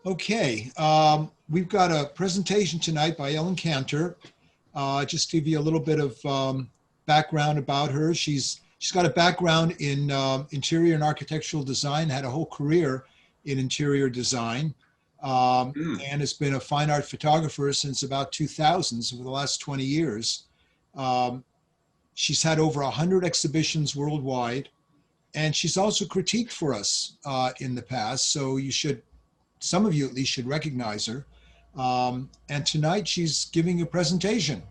Okay, we've got a presentation tonight by Ellen Cantor. Just to give you a little bit of background about her. She's got a background in interior and architectural design, had a whole career in interior design, and has been a fine art photographer since about 2000, so for the last 20 years. She's had over 100 exhibitions worldwide, and she's also critiqued for us in the past, so you should, some of you at least should recognize her. And tonight she's giving a presentation.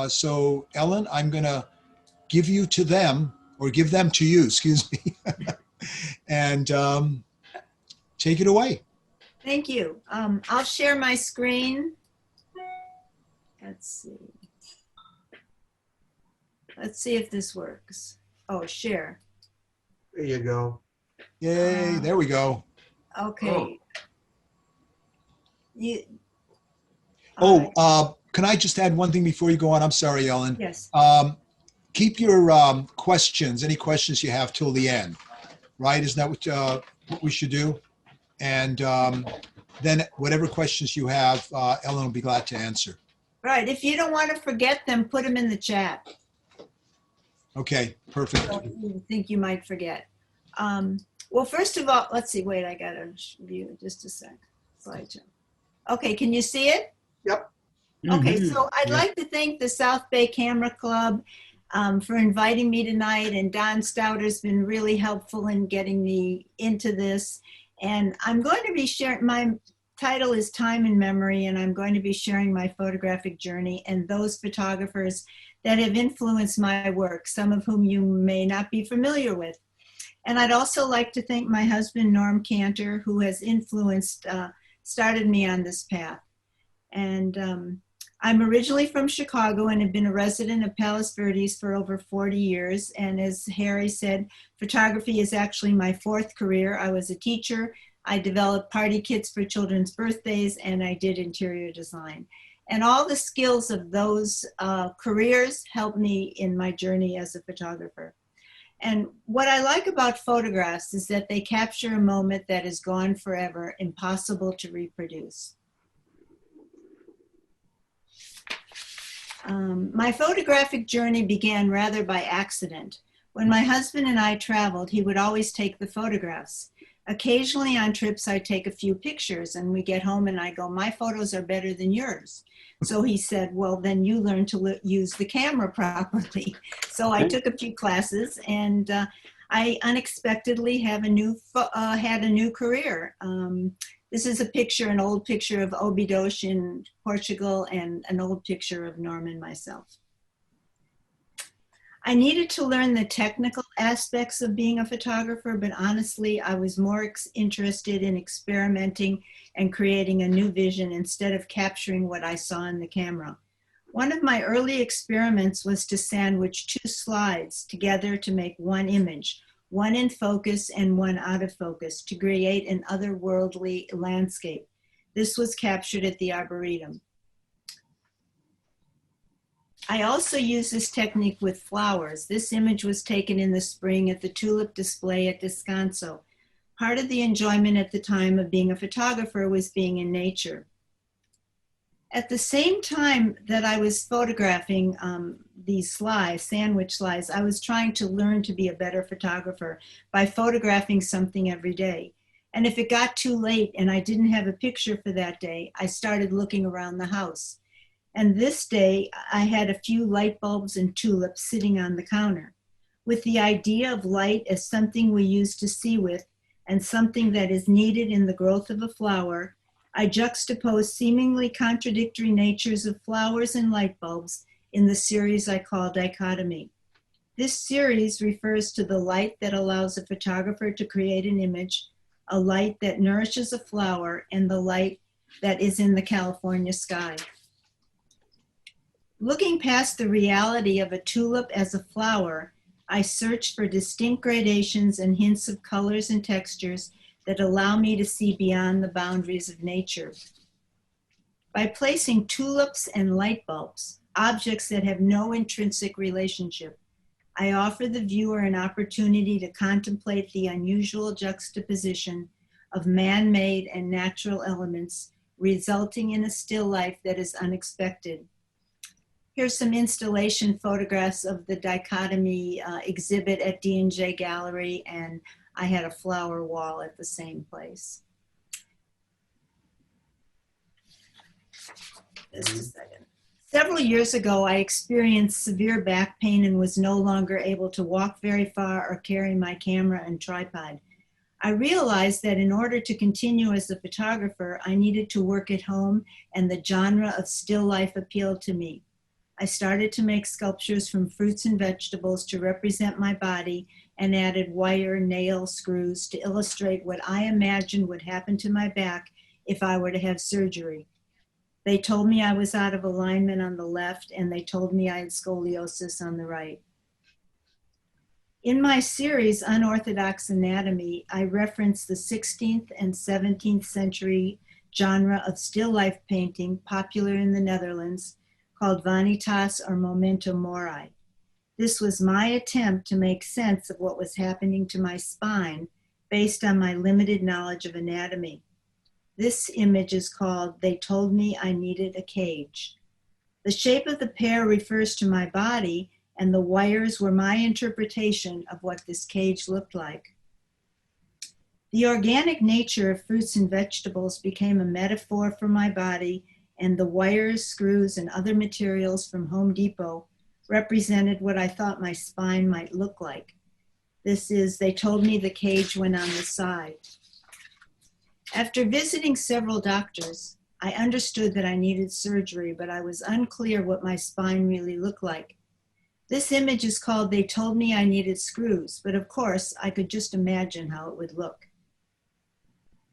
So Ellen, I'm gonna give you to them, or give them to you, excuse me, and take it away. Thank you. I'll share my screen. Let's see. Let's see if this works. Oh, share. There you go. Yay, there we go. Okay. Can I just add one thing before you go on? I'm sorry, Ellen. Yes. Keep your questions, any questions you have till the end, right? Isn't that what we should do? And then whatever questions you have, Ellen will be glad to answer. Right. If you don't want to forget them, put them in the chat. Okay, perfect. So you think you might forget. Well, first of all, let's see. Wait, I got to view it just a sec. Slideshow. Okay, can you see it? Yep. Okay, so I'd like to thank the South Bay Camera Club for inviting me tonight, and Don Stouter's been really helpful in getting me into this. And I'm going to be sharing, my title is Time and Memory, and I'm going to be sharing my photographic journey and those photographers that have influenced my work, some of whom you may not be familiar with. And I'd also like to thank my husband, Norm Cantor, who has influenced, started me on this path. And I'm originally from Chicago and have been a resident of Palos Verdes for over 40 years. And as Harry said, photography is actually my fourth career. I was a teacher, I developed party kits for children's birthdays, and I did interior design. And all the skills of those careers helped me in my journey as a photographer. And what I like about photographs is that they capture a moment that is gone forever, impossible to reproduce. My photographic journey began rather by accident. When my husband and I traveled, he would always take the photographs. Occasionally on trips, I'd take a few pictures, and we get home and I go, my photos are better than yours. So he said, well, then you learn to use the camera properly. So I took a few classes, and I unexpectedly had a new career. This is a picture, an old picture of Óbidos in Portugal, and an old picture of Norm and myself. I needed to learn the technical aspects of being a photographer, but honestly, I was more interested in experimenting and creating a new vision instead of capturing what I saw in the camera. One of my early experiments was to sandwich two slides together to make one image, one in focus and one out of focus, to create an otherworldly landscape. This was captured at the Arboretum. I also use this technique with flowers. This image was taken in the spring at the tulip display at Descanso. Part of the enjoyment at the time of being a photographer was being in nature. At the same time that I was photographing these slides, sandwich slides, I was trying to learn to be a better photographer by photographing something every day. And if it got too late and I didn't have a picture for that day, I started looking around the house. And this day, I had a few light bulbs and tulips sitting on the counter. With the idea of light as something we use to see with and something that is needed in the growth of a flower, I juxtaposed seemingly contradictory natures of flowers and light bulbs in the series I call Dichotomy. This series refers to the light that allows a photographer to create an image, a light that nourishes a flower, and the light that is in the California sky. Looking past the reality of a tulip as a flower, I searched for distinct gradations and hints of colors and textures that allow me to see beyond the boundaries of nature. By placing tulips and light bulbs, objects that have no intrinsic relationship, I offer the viewer an opportunity to contemplate the unusual juxtaposition of man-made and natural elements, resulting in a still life that is unexpected. Here's some installation photographs of the dichotomy exhibit at D&J Gallery, and I had a flower wall at the same place. Just a second. Several years ago, I experienced severe back pain and was no longer able to walk very far or carry my camera and tripod. I realized that in order to continue as a photographer, I needed to work at home, and the genre of still life appealed to me. I started to make sculptures from fruits and vegetables to represent my body and added wire, nail, screws to illustrate what I imagined would happen to my back if I were to have surgery. They told me I was out of alignment on the left, and they told me I had scoliosis on the right. In my series, Unorthodox Anatomy, I reference the 16th and 17th century genre of still life painting popular in the Netherlands called vanitas or memento mori. This was my attempt to make sense of what was happening to my spine based on my limited knowledge of anatomy. This image is called They Told Me I Needed a Cage. The shape of the pear refers to my body, and the wires were my interpretation of what this cage looked like. The organic nature of fruits and vegetables became a metaphor for my body, and the wires, screws, and other materials from Home Depot represented what I thought my spine might look like. This is, they told me the cage went on the side. After visiting several doctors, I understood that I needed surgery, but I was unclear what my spine really looked like. This image is called They Told Me I Needed Screws, but of course, I could just imagine how it would look.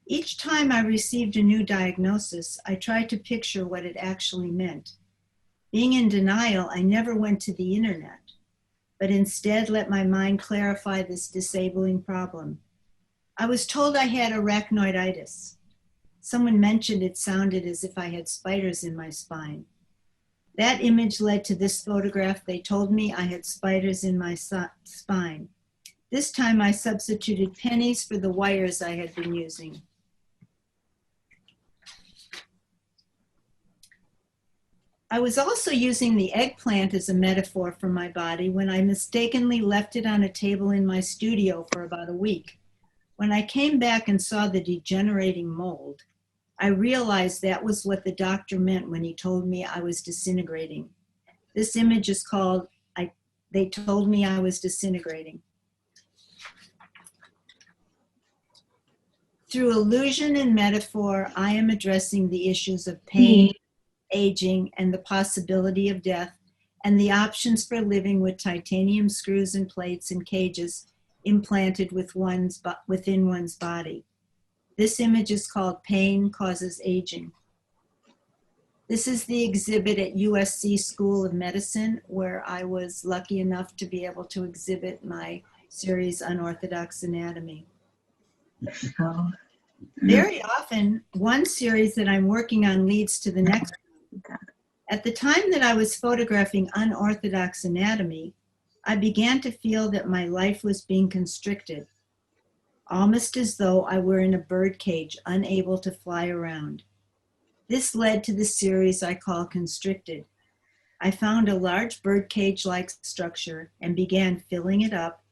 Each time I received a new diagnosis, I tried to picture what it actually meant. Being in denial, I never went to the internet, but instead let my mind clarify this disabling problem. I was told I had arachnoiditis. Someone mentioned it sounded as if I had spiders in my spine. That image led to this photograph. They told me I had spiders in my spine. This time I substituted pennies for the wires I had been using. I was also using the eggplant as a metaphor for my body when I mistakenly left it on a table in my studio for about a week. When I came back and saw the degenerating mold, I realized that was what the doctor meant when he told me I was disintegrating. This image is called, They Told Me I Was Disintegrating. Through illusion and metaphor, I am addressing the issues of pain, aging, and the possibility of death, and the options for living with titanium screws and plates and cages implanted within one's body. This image is called Pain Causes Aging. This is the exhibit at USC School of Medicine, where I was lucky enough to be able to exhibit my series Unorthodox Anatomy. Very often, one series that I'm working on leads to the next one. At the time that I was photographing Unorthodox Anatomy, I began to feel that my life was being constricted, almost as though I were in a bird cage, unable to fly around. This led to the series I call Constricted. I found a large bird cage-like structure and began filling it up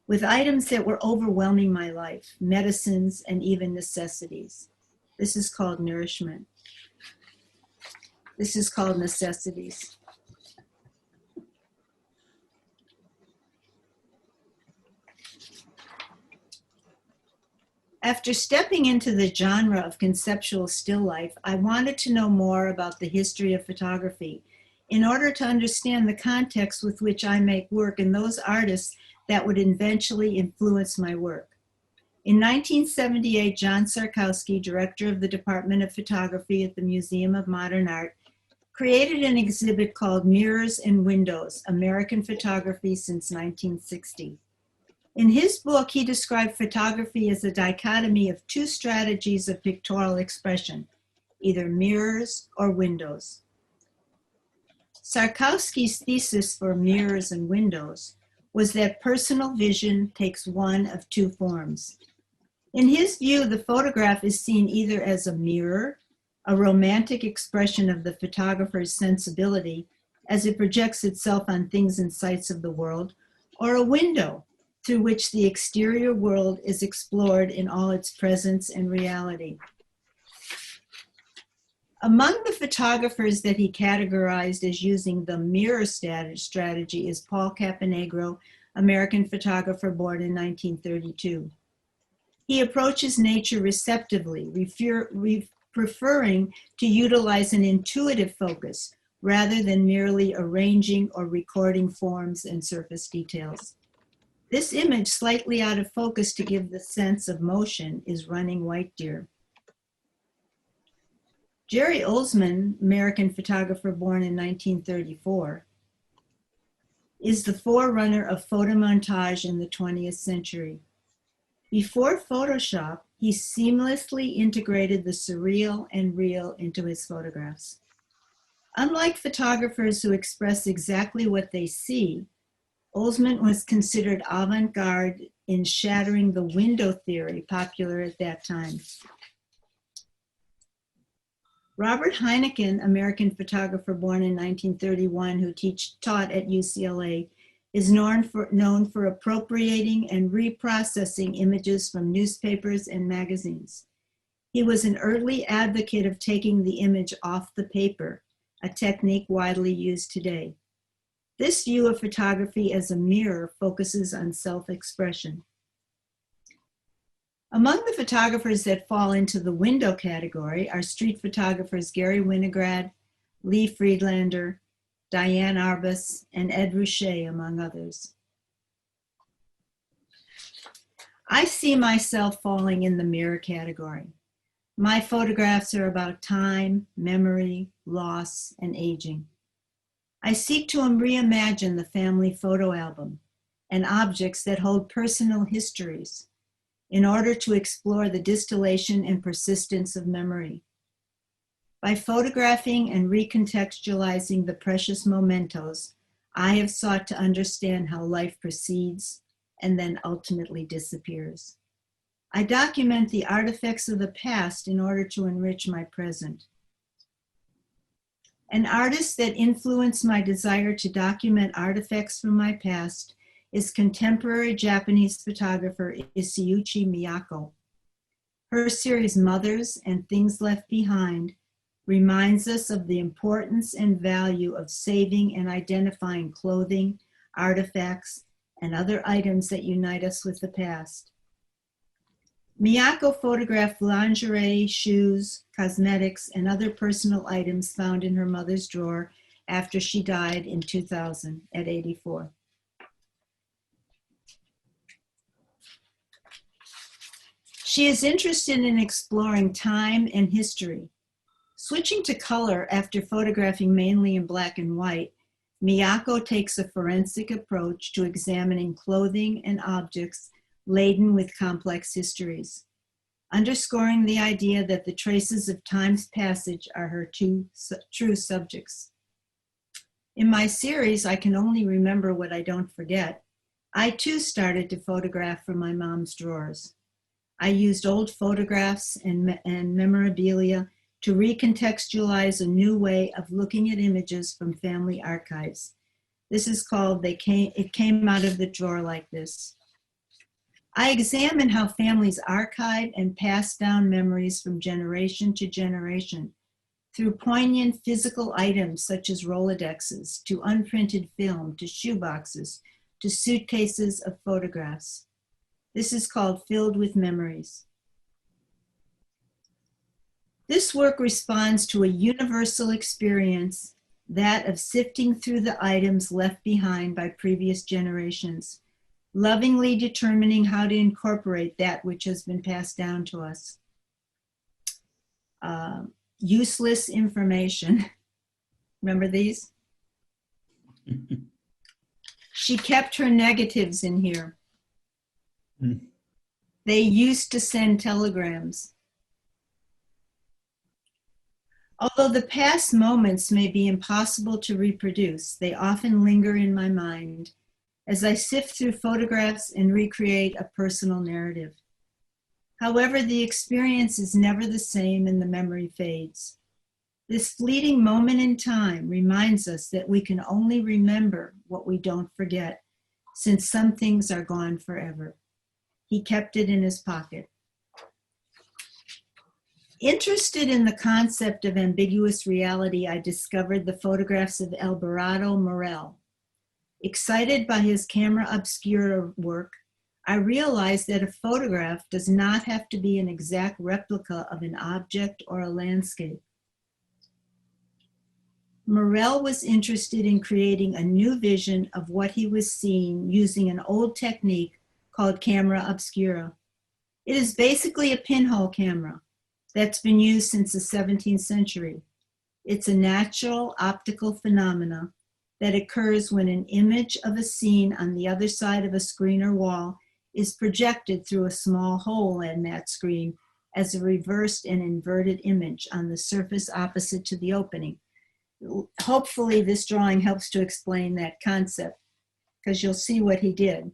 with items that were overwhelming my life, medicines and even necessities. This is called nourishment. This is called necessities. After stepping into the genre of conceptual still life, I wanted to know more about the history of photography in order to understand the context with which I make work and those artists that would eventually influence my work. In 1978, John Szarkowski, director of the Department of Photography at the Museum of Modern Art, created an exhibit called Mirrors and Windows, American Photography Since 1960. In his book, he described photography as a dichotomy of two strategies of pictorial expression, either mirrors or windows. Szarkowski's thesis for Mirrors and Windows was that personal vision takes one of two forms. In his view, the photograph is seen either as a mirror, a romantic expression of the photographer's sensibility as it projects itself on things and sights of the world, or a window through which the exterior world is explored in all its presence and reality. Among the photographers that he categorized as using the mirror strategy is Paul Caponegro, American photographer born in 1932. He approaches nature receptively, preferring to utilize an intuitive focus rather than merely arranging or recording forms and surface details. This image, slightly out of focus to give the sense of motion, is running white deer. Jerry Oldsman, American photographer born in 1934, is the forerunner of photomontage in the 20th century. Before Photoshop, he seamlessly integrated the surreal and real into his photographs. Unlike photographers who express exactly what they see, Oldsman was considered avant-garde in shattering the window theory popular at that time. Robert Heineken, American photographer born in 1931 who taught at UCLA, is known for appropriating and reprocessing images from newspapers and magazines. He was an early advocate of taking the image off the paper, a technique widely used today. This view of photography as a mirror focuses on self-expression. Among the photographers that fall into the window category are street photographers Gary Winograd, Lee Friedlander, Diane Arbus, and Ed Ruscha, among others. I see myself falling in the mirror category. My photographs are about time, memory, loss, and aging. I seek to reimagine the family photo album and objects that hold personal histories in order to explore the distillation and persistence of memory. By photographing and recontextualizing the precious mementos, I have sought to understand how life proceeds and then ultimately disappears. I document the artifacts of the past in order to enrich my present. An artist that influenced my desire to document artifacts from my past is contemporary Japanese photographer Isayuchi Miyako. Her series Mothers and Things Left Behind reminds us of the importance and value of saving and identifying clothing, artifacts, and other items that unite us with the past. Miyako photographed lingerie, shoes, cosmetics, and other personal items found in her mother's drawer after she died in 2000 at 84. She is interested in exploring time and history. Switching to color after photographing mainly in black and white, Miyako takes a forensic approach to examining clothing and objects laden with complex histories, underscoring the idea that the traces of time's passage are her two true subjects. In my series, I Can Only Remember What I Don't Forget, I too started to photograph from my mom's drawers. I used old photographs and memorabilia to recontextualize a new way of looking at images from family archives. This is called It Came Out of the Drawer Like This. I examine how families archive and pass down memories from generation to generation through poignant physical items such as Rolodexes, to unprinted film, to shoeboxes, to suitcases of photographs. This is called Filled with Memories. This work responds to a universal experience, that of sifting through the items left behind by previous generations, lovingly determining how to incorporate that which has been passed down to us. Useless information. Remember these? She kept her negatives in here. They used to send telegrams. Although the past moments may be impossible to reproduce, they often linger in my mind as I sift through photographs and recreate a personal narrative. However, the experience is never the same and the memory fades. This fleeting moment in time reminds us that we can only remember what we don't forget, since some things are gone forever. He kept it in his pocket. Interested in the concept of ambiguous reality, I discovered the photographs of Abelardo Morell. Excited by his camera obscura work, I realized that a photograph does not have to be an exact replica of an object or a landscape. Morell was interested in creating a new vision of what he was seeing using an old technique called camera obscura. It is basically a pinhole camera that's been used since the 17th century. It's a natural optical phenomena that occurs when an image of a scene on the other side of a screen or wall is projected through a small hole in that screen as a reversed and inverted image on the surface opposite to the opening. Hopefully this drawing helps to explain that concept, because you'll see what he did.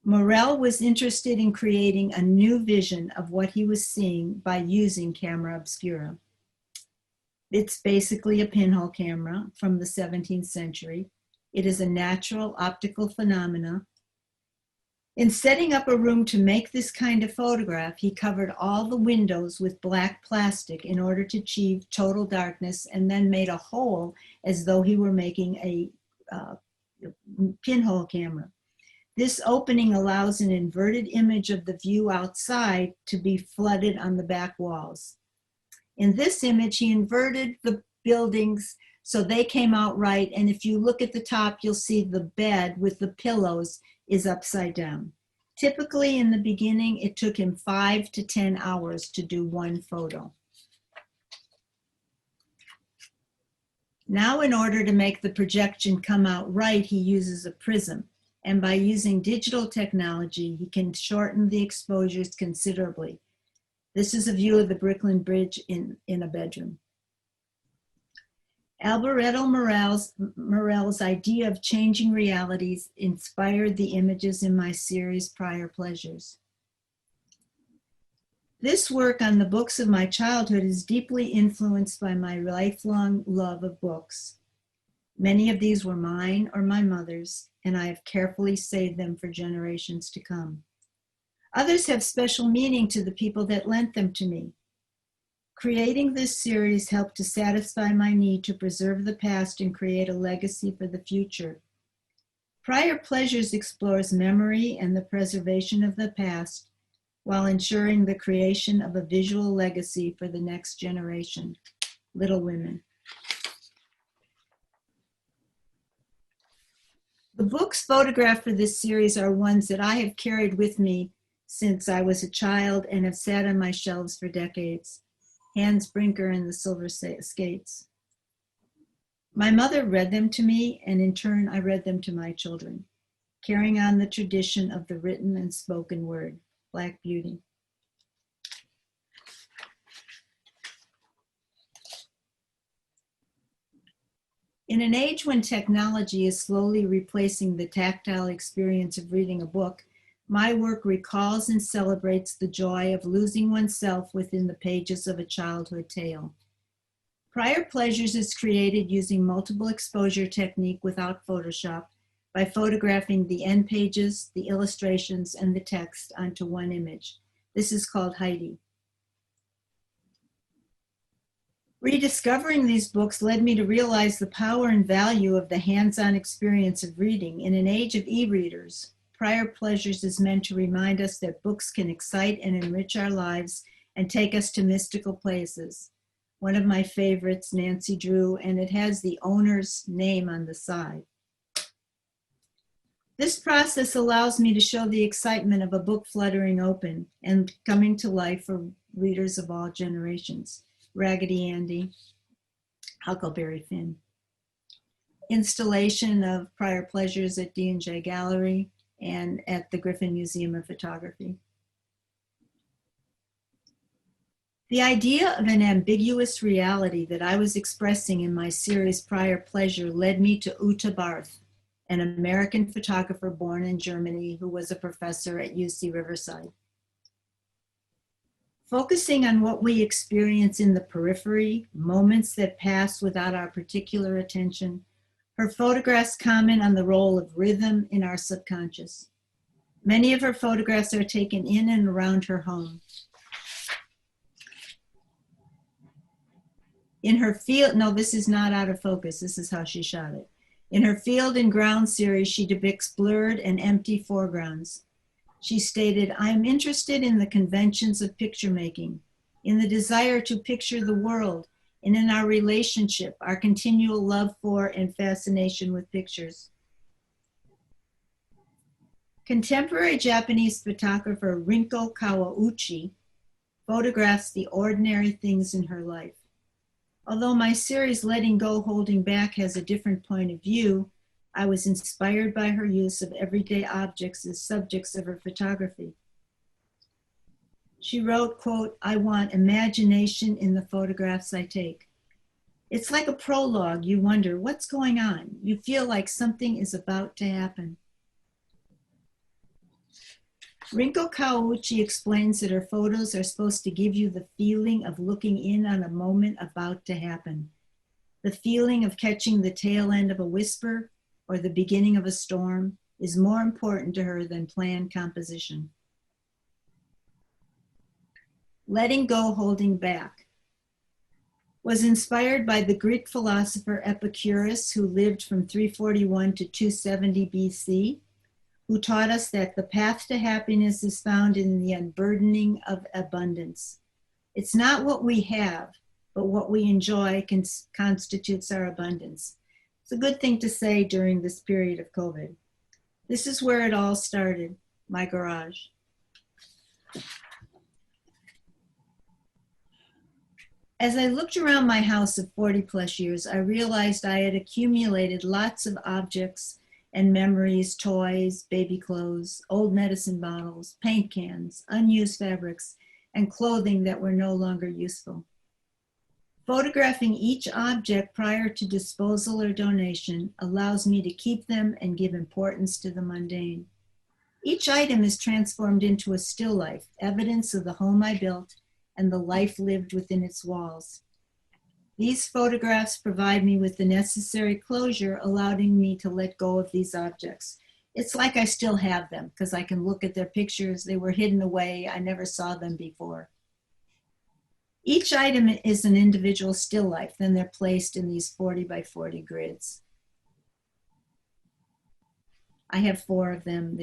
Morell was interested in creating a new vision of what he was seeing by using camera obscura. It's basically a pinhole camera from the 17th century. It is a natural optical phenomena. In setting up a room to make this kind of photograph, he covered all the windows with black plastic in order to achieve total darkness, and then made a hole as though he were making a pinhole camera. This opening allows an inverted image of the view outside to be flooded on the back walls. In this image, he inverted the buildings so they came out right, and if you look at the top, you'll see the bed with the pillows is upside down. Typically in the beginning, it took him 5 to 10 hours to do one photo. Now, in order to make the projection come out right, he uses a prism. And by using digital technology, he can shorten the exposures considerably. This is a view of the Brooklyn Bridge in a bedroom. Abelardo Morell's idea of changing realities inspired the images in my series, Prior Pleasures. This work on the books of my childhood is deeply influenced by my lifelong love of books. Many of these were mine or my mother's, and I have carefully saved them for generations to come. Others have special meaning to the people that lent them to me. Creating this series helped to satisfy my need to preserve the past and create a legacy for the future. Prior Pleasures explores memory and the preservation of the past while ensuring the creation of a visual legacy for the next generation. Little Women. The books photographed for this series are ones that I have carried with me since I was a child and have sat on my shelves for decades. Hans Brinker and the Silver Skates. My mother read them to me, and in turn, I read them to my children, carrying on the tradition of the written and spoken word. Black Beauty. In an age when technology is slowly replacing the tactile experience of reading a book, my work recalls and celebrates the joy of losing oneself within the pages of a childhood tale. Prior Pleasures is created using multiple exposure technique without Photoshop by photographing the end pages, the illustrations, and the text onto one image. This is called Heidi. Rediscovering these books led me to realize the power and value of the hands-on experience of reading. In an age of e-readers, Prior Pleasures is meant to remind us that books can excite and enrich our lives and take us to mystical places. One of my favorites, Nancy Drew, and it has the owner's name on the side. This process allows me to show the excitement of a book fluttering open and coming to life for readers of all generations. Raggedy Andy, Huckleberry Finn. Installation of Prior Pleasures at D&J Gallery and at the Griffin Museum of Photography. The idea of an ambiguous reality that I was expressing in my series Prior Pleasure led me to Uta Barth, an American photographer born in Germany who was a professor at UC Riverside. Focusing on what we experience in the periphery, moments that pass without our particular attention, her photographs comment on the role of rhythm in our subconscious. Many of her photographs are taken in and around her home. In her field, no, this is not out of focus. This is how she shot it. In her Field and Ground series, she depicts blurred and empty foregrounds. She stated, "I am interested in the conventions of picture making, in the desire to picture the world, and in our relationship, our continual love for and fascination with pictures." Contemporary Japanese photographer Rinko Kawauchi photographs the ordinary things in her life. Although my series Letting Go, Holding Back has a different point of view, I was inspired by her use of everyday objects as subjects of her photography. She wrote, quote, "I want imagination in the photographs I take. It's like a prologue. You wonder, what's going on? You feel like something is about to happen." Rinko Kawauchi explains that her photos are supposed to give you the feeling of looking in on a moment about to happen. The feeling of catching the tail end of a whisper or the beginning of a storm is more important to her than planned composition. Letting Go, Holding Back was inspired by the Greek philosopher Epicurus, who lived from 341 to 270 BC, who taught us that the path to happiness is found in the unburdening of abundance. It's not what we have, but what we enjoy constitutes our abundance. It's a good thing to say during this period of COVID. This is where it all started, my garage. As I looked around my house of 40 plus years, I realized I had accumulated lots of objects and memories, toys, baby clothes, old medicine bottles, paint cans, unused fabrics, and clothing that were no longer useful. Photographing each object prior to disposal or donation allows me to keep them and give importance to the mundane. Each item is transformed into a still life, evidence of the home I built and the life lived within its walls. These photographs provide me with the necessary closure, allowing me to let go of these objects. It's like I still have them because I can look at their pictures. They were hidden away. I never saw them before. Each item is an individual still life. Then they're placed in these 40 by 40 grids. I have 4 of them.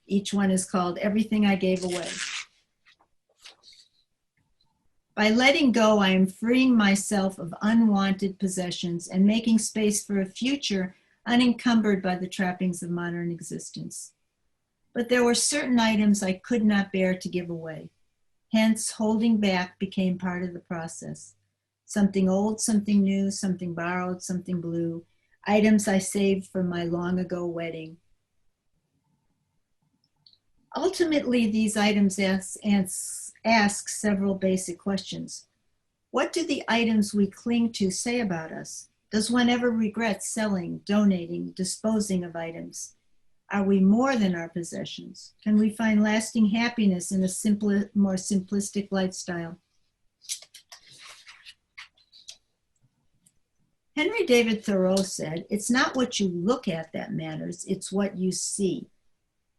Each one is called Everything I Gave Away. By letting go, I am freeing myself of unwanted possessions and making space for a future unencumbered by the trappings of modern existence. But there were certain items I could not bear to give away. Hence, holding back became part of the process. Something old, something new, something borrowed, something blue, items I saved from my long ago wedding. Ultimately, these items ask several basic questions. What do the items we cling to say about us? Does one ever regret selling, donating, disposing of items? Are we more than our possessions? Can we find lasting happiness in a simpler, more simplistic lifestyle? Henry David Thoreau said, "It's not what you look at that matters, it's what you see."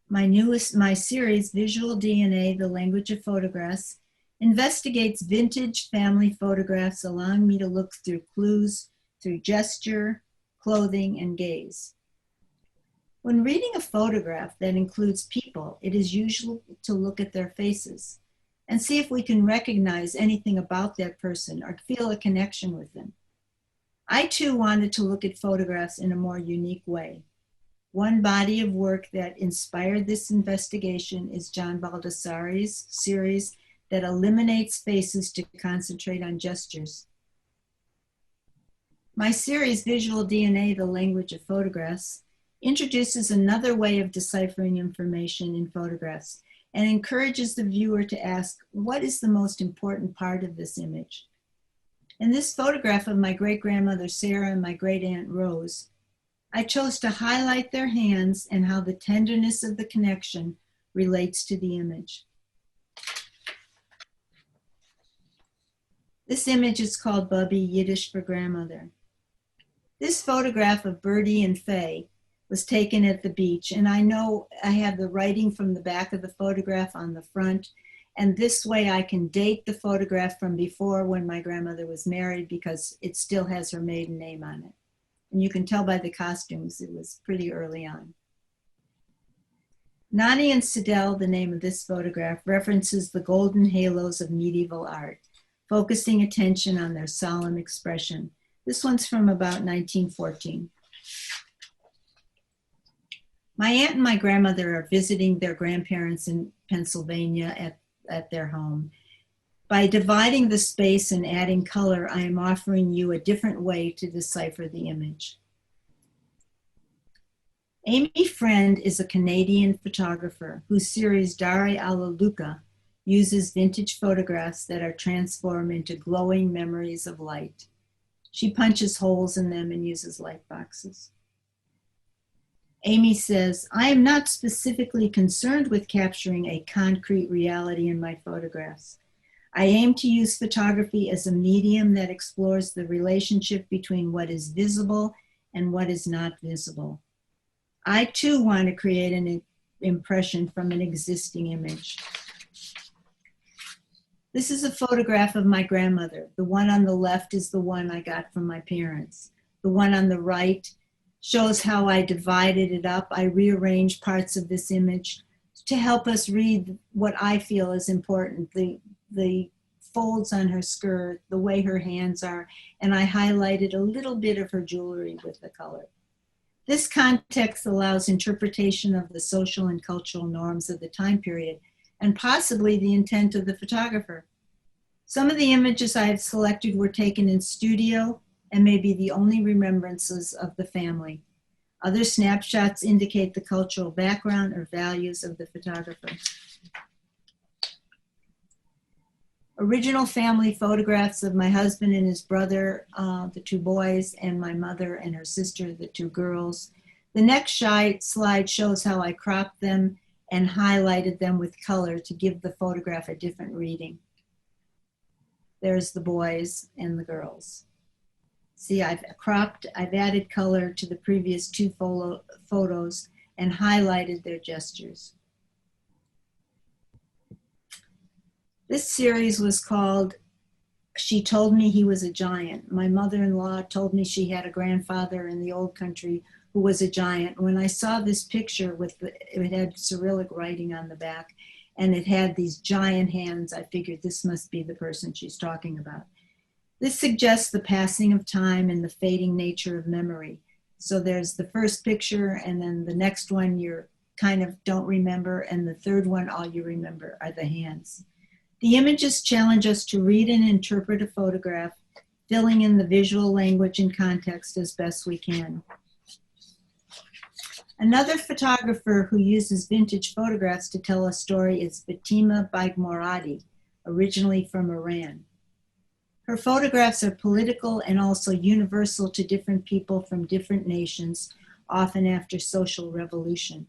My series, Visual DNA, The Language of Photographs, investigates vintage family photographs, allowing me to look through clues, through gesture, clothing, and gaze. When reading a photograph that includes people, it is usual to look at their faces and see if we can recognize anything about that person or feel a connection with them. I too wanted to look at photographs in a more unique way. One body of work that inspired this investigation is John Baldessari's series that eliminates faces to concentrate on gestures. My series, Visual DNA, The Language of Photographs, introduces another way of deciphering information in photographs and encourages the viewer to ask, what is the most important part of this image? In this photograph of my great-grandmother Sarah and my great-aunt Rose, I chose to highlight their hands and how the tenderness of the connection relates to the image. This image is called Bubby, Yiddish for grandmother. This photograph of Bertie and Faye was taken at the beach, and I know I have the writing from the back of the photograph on the front, and this way I can date the photograph from before when my grandmother was married because it still has her maiden name on it. And you can tell by the costumes, it was pretty early on. Nani and Sidel, the name of this photograph, references the golden halos of medieval art, focusing attention on their solemn expression. This one's from about 1914. My aunt and my grandmother are visiting their grandparents in Pennsylvania at their home. By dividing the space and adding color, I am offering you a different way to decipher the image. Amy Friend is a Canadian photographer whose series Dare alla Luca uses vintage photographs that are transformed into glowing memories of light. She punches holes in them and uses light boxes. Amy says, I am not specifically concerned with capturing a concrete reality in my photographs. I aim to use photography as a medium that explores the relationship between what is visible and what is not visible. I too want to create an impression from an existing image. This is a photograph of my grandmother. The one on the left is the one I got from my parents. The one on the right shows how I divided it up. I rearranged parts of this image to help us read what I feel is important, the folds on her skirt, the way her hands are, and I highlighted a little bit of her jewelry with the color. This context allows interpretation of the social and cultural norms of the time period and possibly the intent of the photographer. Some of the images I have selected were taken in studio and may be the only remembrances of the family. Other snapshots indicate the cultural background or values of the photographer. Original family photographs of my husband and his brother, the two boys, and my mother and her sister, the two girls. The next slide shows how I cropped them and highlighted them with color to give the photograph a different reading. There's the boys and the girls. See, I've added color to the previous two photos and highlighted their gestures. This series was called She Told Me He Was a Giant. My mother-in-law told me she had a grandfather in the old country who was a giant. When I saw this picture it had Cyrillic writing on the back and it had these giant hands, I figured this must be the person she's talking about. This suggests the passing of time and the fading nature of memory. So there's the first picture and then the next one you kind of don't remember, and the third one, all you remember are the hands. The images challenge us to read and interpret a photograph, filling in the visual language and context as best we can. Another photographer who uses vintage photographs to tell a story is Fatima Baigmoradi, originally from Iran. Her photographs are political and also universal to different people from different nations, often after social revolution.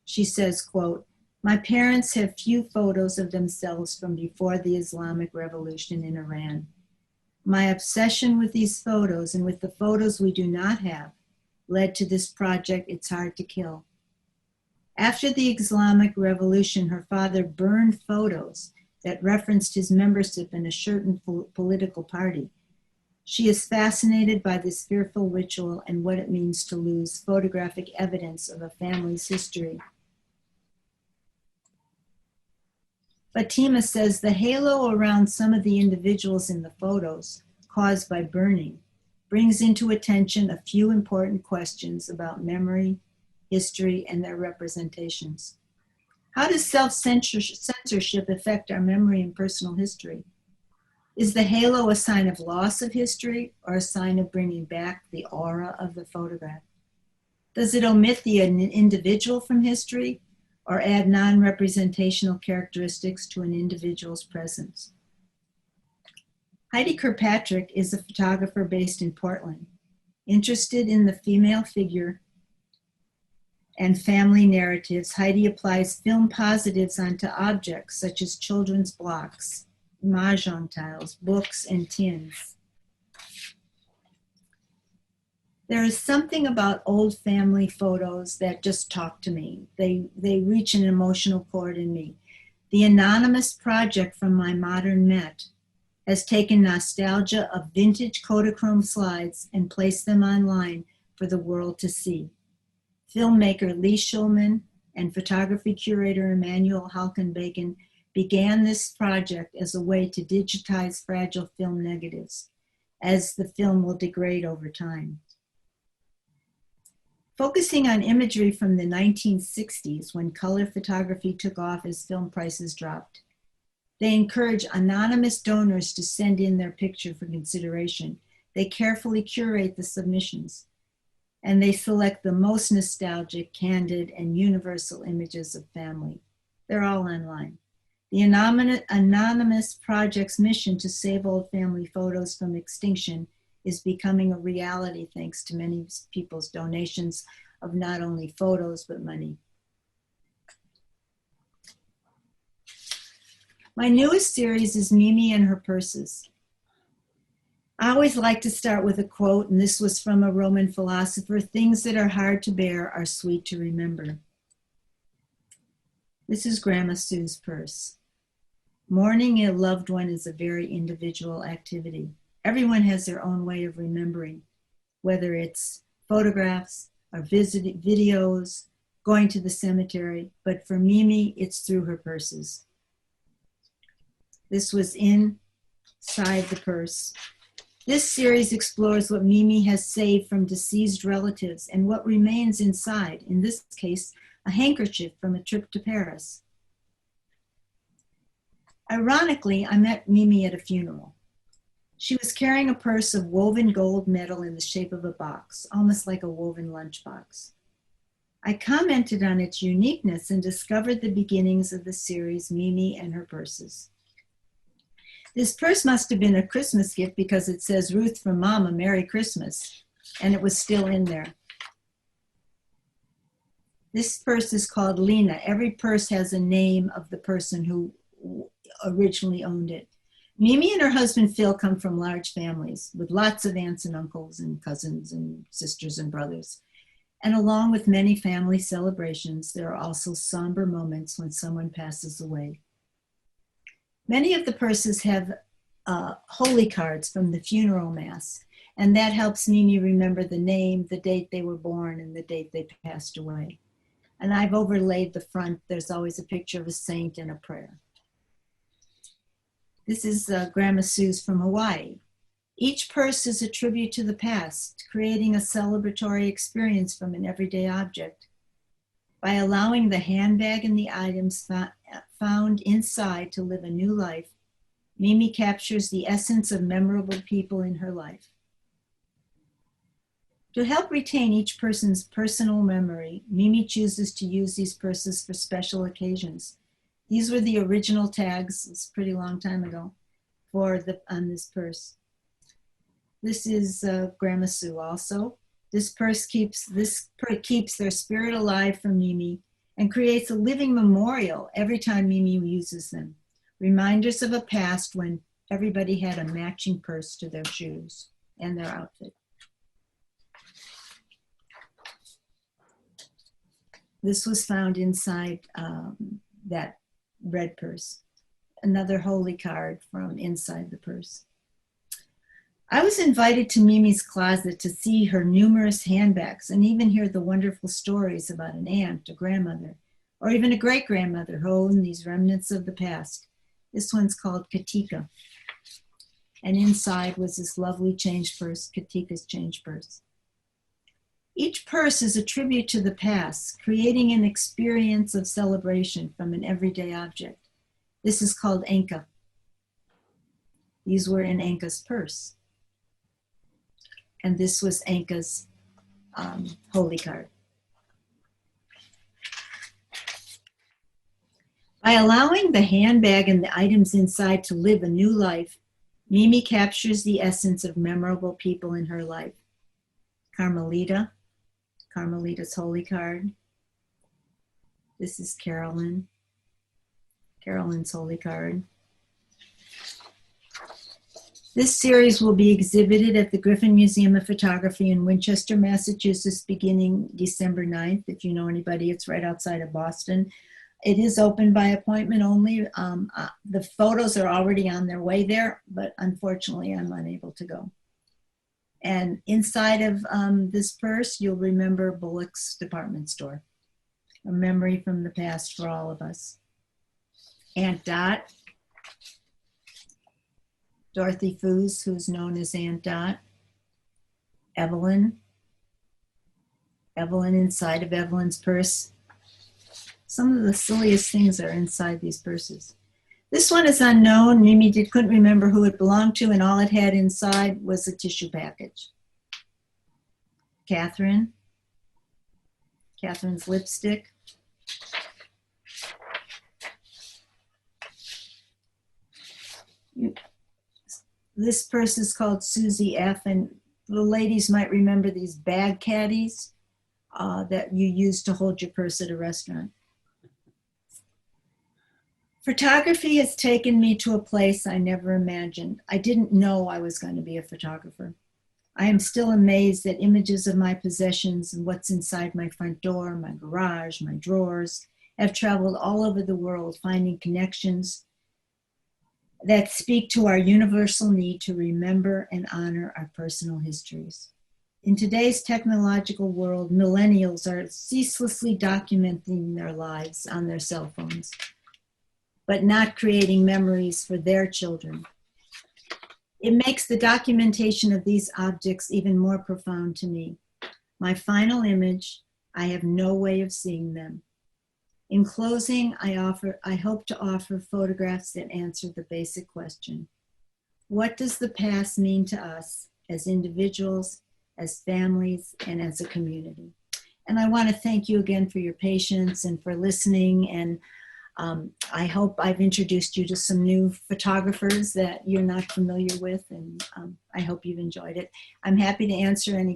She says, quote, my parents have few photos of themselves from before the Islamic Revolution in Iran. My obsession with these photos and with the photos we do not have led to this project, It's Hard to Kill. After the Islamic Revolution, her father burned photos that referenced his membership in a certain political party. She is fascinated by this fearful ritual and what it means to lose photographic evidence of a family's history. Fatima says the halo around some of the individuals in the photos, caused by burning, brings into attention a few important questions about memory, history, and their representations. How does self-censorship affect our memory and personal history? Is the halo a sign of loss of history or a sign of bringing back the aura of the photograph? Does it omit the individual from history or add non-representational characteristics to an individual's presence? Heidi Kirkpatrick is a photographer based in Portland. Interested in the female figure and family narratives, Heidi applies film positives onto objects such as children's blocks, mahjong tiles, books, and tins. There is something about old family photos that just talk to me. They reach an emotional chord in me. The anonymous project from my modern Met has taken nostalgia of vintage Kodachrome slides and placed them online for the world to see. Filmmaker Lee Shulman and photography curator Emmanuel Halkenbacon began this project as a way to digitize fragile film negatives, as the film will degrade over time. Focusing on imagery from the 1960s, when color photography took off as film prices dropped, they encourage anonymous donors to send in their picture for consideration. They carefully curate the submissions, and they select the most nostalgic, candid, and universal images of family. They're all online. The anonymous project's mission to save old family photos from extinction is becoming a reality thanks to many people's donations of not only photos, but money. My newest series is Mimi and Her Purses. I always like to start with a quote, and this was from a Roman philosopher: "Things that are hard to bear are sweet to remember." This is Grandma Sue's purse. Mourning a loved one is a very individual activity. Everyone has their own way of remembering, whether it's photographs or videos, going to the cemetery, but for Mimi, it's through her purses. This was inside the purse. This series explores what Mimi has saved from deceased relatives and what remains inside, in this case, a handkerchief from a trip to Paris. Ironically, I met Mimi at a funeral. She was carrying a purse of woven gold metal in the shape of a box, almost like a woven lunchbox. I commented on its uniqueness and discovered the beginnings of the series Mimi and Her Purses. This purse must have been a Christmas gift because it says, "Ruth from Mama, Merry Christmas," and it was still in there. This purse is called Lena. Every purse has a name of the person who originally owned it. Mimi and her husband Phil come from large families with lots of aunts and uncles and cousins and sisters and brothers. And along with many family celebrations, there are also somber moments when someone passes away. Many of the purses have holy cards from the funeral mass, and that helps Mimi remember the name, the date they were born, and the date they passed away. And I've overlaid the front. There's always a picture of a saint and a prayer. This is Grandma Sue's from Hawaii. Each purse is a tribute to the past, creating a celebratory experience from an everyday object. By allowing the handbag and the items found inside to live a new life, Mimi captures the essence of memorable people in her life. To help retain each person's personal memory, Mimi chooses to use these purses for special occasions. These were the original tags, it's a pretty long time ago, on this purse. This is Grandma Sue also. This purse keeps their spirit alive for Mimi and creates a living memorial every time Mimi uses them. Reminders of a past when everybody had a matching purse to their shoes and their outfit. This was found inside that red purse. Another holy card from inside the purse. I was invited to Mimi's closet to see her numerous handbags and even hear the wonderful stories about an aunt, a grandmother, or even a great-grandmother who owned these remnants of the past. This one's called Katika. And inside was this lovely change purse, Katika's change purse. Each purse is a tribute to the past, creating an experience of celebration from an everyday object. This is called Enka. These were in Enka's purse. And this was Enka's holy card. By allowing the handbag and the items inside to live a new life, Mimi captures the essence of memorable people in her life. Carmelita's holy card. This is Carolyn's holy card. This series will be exhibited at the Griffin Museum of Photography in Winchester, Massachusetts, beginning December 9th. If you know anybody, it's right outside of Boston. It is open by appointment only. The photos are already on their way there, but unfortunately I'm unable to go. And inside of this purse, you'll remember Bullock's department store. A memory from the past for all of us. Aunt Dot, Dorothy Foos, who's known as Aunt Dot, Evelyn inside of Evelyn's purse. Some of the silliest things are inside these purses. This one is unknown. Mimi couldn't remember who it belonged to, and all it had inside was a tissue package. Catherine's lipstick. This purse is called Susie F, and the ladies might remember these bag caddies that you use to hold your purse at a restaurant. Photography has taken me to a place I never imagined. I didn't know I was going to be a photographer. I am still amazed that images of my possessions and what's inside my front door, my garage, my drawers, have traveled all over the world, finding connections that speak to our universal need to remember and honor our personal histories. In today's technological world, millennials are ceaselessly documenting their lives on their cell phones, but not creating memories for their children. It makes the documentation of these objects even more profound to me. My final image, I have no way of seeing them. In closing, I hope to offer photographs that answer the basic question: what does the past mean to us as individuals, as families, and as a community? And I want to thank you again for your patience and for listening. And I hope I've introduced you to some new photographers that you're not familiar with, and I hope you've enjoyed it. I'm happy to answer any